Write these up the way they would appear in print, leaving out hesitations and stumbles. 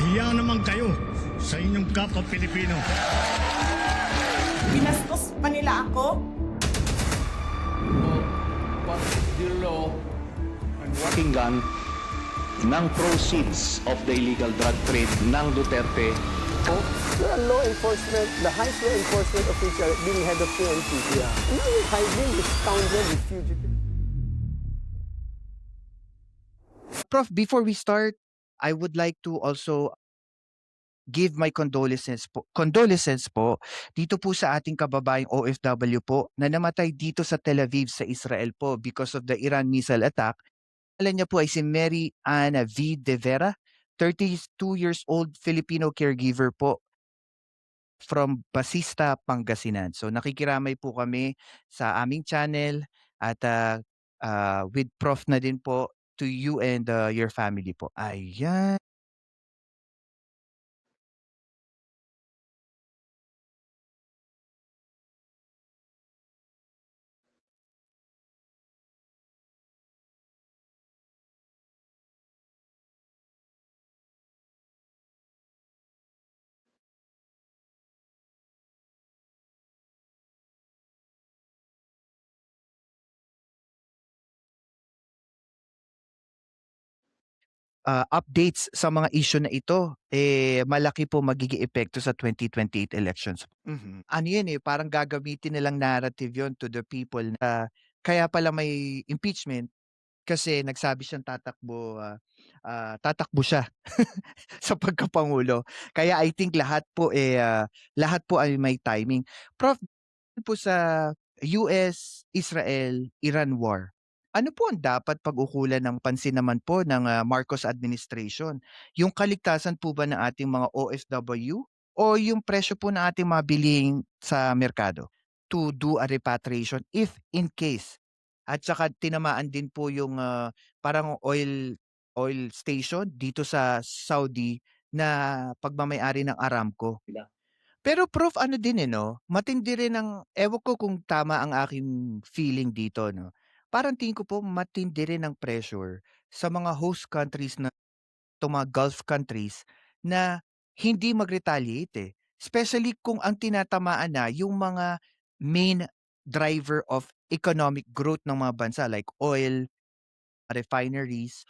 Mahiya naman kayo sa inyong kapwa Pilipino. Binastos pa nila ako. What is the law and what Pakinggan ng proceeds of the illegal drug trade ng Duterte. The law enforcement, the highest law enforcement official being head of PNP. Yeah. Now you're hiding this scoundrel, this fugitive. Prof, before we start, I would like to also give my condolences po dito po sa ating kababaeng OFW po na namatay dito sa Tel Aviv sa Israel po because of the Iran missile attack. Alam niya po ay si Mary Ana V. De Vera, 32 years old Filipino caregiver po from Basista, Pangasinan. So nakikiramay po kami sa aming channel at with Prof na din po to you and your family po. Ayan. Updates sa mga issue na ito, malaki po magiging epekto sa 2028 elections. Ano yan parang gagamitin nilang narrative yon to the people na kaya pala may impeachment kasi nagsabi siyang tatakbo siya sa pagkapangulo. Kaya I think lahat po ay may timing. Prof, po sa US-Israel-Iran war, ano po ang dapat pag-ukulan ng pansin naman po ng Marcos administration? Yung kaligtasan po ba ng ating mga OFW o yung presyo po ng ating mga bilihin sa merkado to do a repatriation if in case? At saka tinamaan din po yung parang oil station dito sa Saudi na pagmamay-ari ng Aramco. Pero Prof, ano din 'no, matindi rin ang ewan ko kung tama ang aking feeling dito 'no. Parang tingin ko po matindi rin ang pressure sa mga host countries na 'tong mga Gulf countries na hindi mag-retaliate Especially kung ang tinatamaan na yung mga main driver of economic growth ng mga bansa like oil, refineries,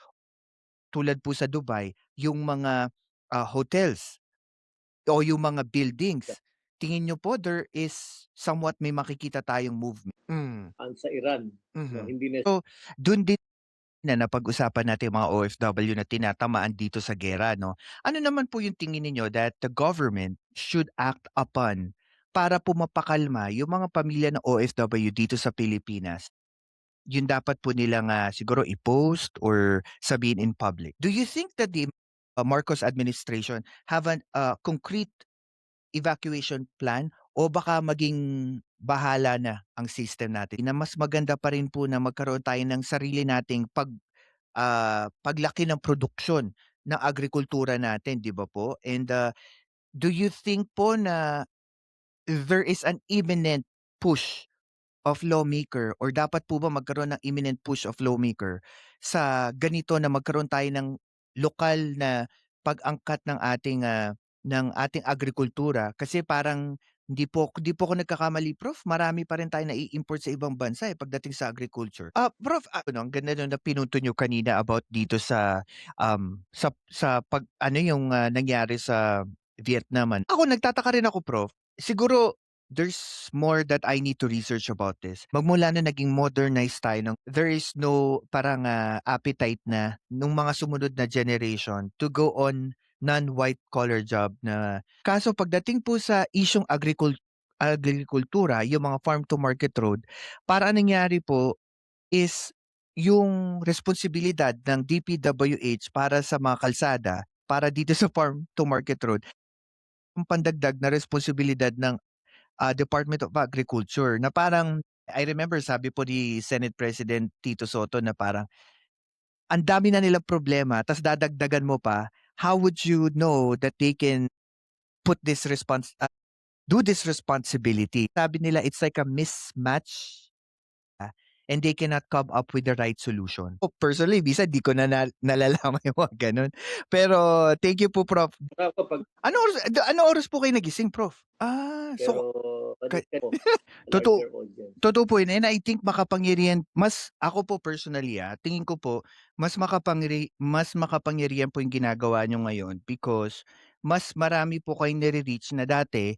tulad po sa Dubai, yung mga hotels. O yung mga buildings, tingin niyo po there is somewhat may makikita tayong movement? Sa Iran. So, hindi na So, dun din na napag-usapan natin yung mga OFW na tinatamaan dito sa giyera 'no. Ano naman po yung tingin ninyo that the government should act upon para po mapakalma yung mga pamilya ng OFW dito sa Pilipinas? Yun dapat po nilang, siguro i-post or sabihin in public. Do you think that the Marcos administration have an concrete evacuation plan o baka maging bahala na ang system natin na mas maganda pa rin po na magkaroon tayo ng sarili nating paglaki ng produksyon ng agrikultura natin, 'di ba po? And do you think po na there is an imminent push of lawmaker or dapat po ba magkaroon ng imminent push of lawmaker sa ganito na magkaroon tayo ng lokal na pag-angkat ng ating agrikultura kasi parang hindi po ako nagkakamali Prof, marami pa rin tayong nai-import sa ibang bansa pagdating sa agriculture. Prof, ang ganda nung napinunto niyo kanina about dito sa pag ano yung nangyari sa Vietnam. Ako nagtataka rin ako Prof. Siguro there's more that I need to research about this. Magmula na naging modernized tayo there is no parang appetite na nung mga sumunod na generation to go on non-white collar job na kaso pagdating po sa isyung agrikultura, yung mga farm to market road, para ang nangyari po is yung responsibilidad ng DPWH para sa mga kalsada, para dito sa farm to market road, yung pandagdag na responsibilidad ng Department of Agriculture na parang I remember sabi po ni Senate President Tito Soto na parang ang dami na nilang problema tas dadagdagan mo pa, how would you know that they can put this do this responsibility? Sabi nila it's like a mismatch. and they cannot come up with the right solution. Personally, bisa di ko na nalalaman yung mga ganun. Pero thank you po, Prof. Kapag, Ano oras po kayo nagising, Prof? Ah, so ka- totoo, larger audience. totoo po yun. And I think makapangyarihan, ako po personally, tingin ko po, mas makapangyarihan po yung ginagawa nyo ngayon because mas marami po kayong nare-reach na dati.